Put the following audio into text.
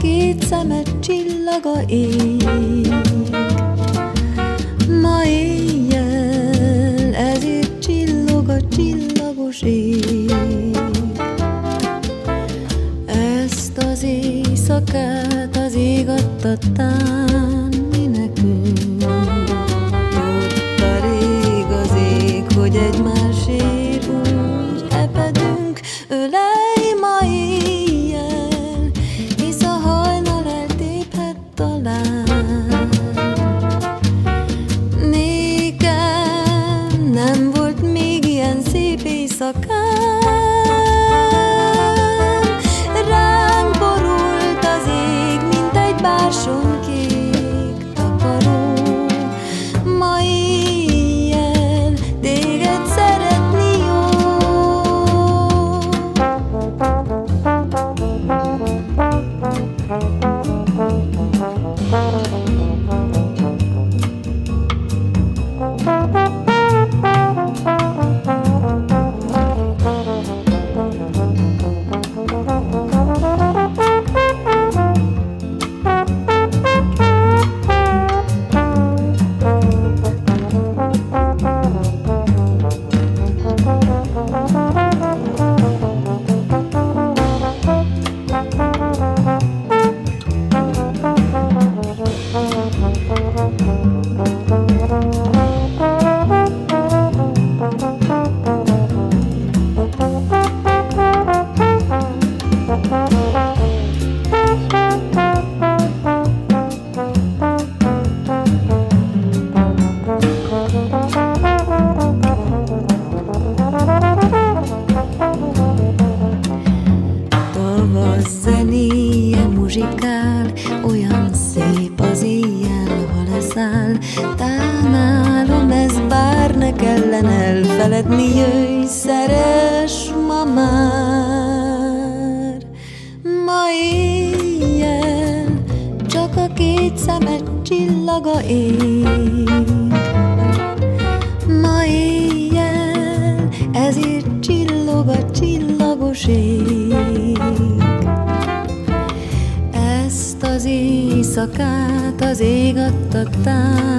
két szemed csillaga ég. Ma éjjel ezért csillog a csillagos ég. Ezt az éjszakát az ég adta tán mi nekünk. Tudta rég az ég, hogy egymásért úgy epedünk. Ölelj ma éjjel, hisz a hajnal eltéphet talán. Nékem nem volt még ilyen szép éjszakám. Ránk borult az ég, mint egy bársonykék takaró. Ma éjjel téged szeretni jó. Tavasz zenéje muzsikál, olyan szép az éjjel, ha leszáll. Tán álom ez, bár ne kellene elfeledni. Jöjj, szeress ma már. Ma éjjel csak a két szemed csillaga ég. Ma éjjel ezért csillog a csillagos ég. Ezt az éjszakát az ég adta tán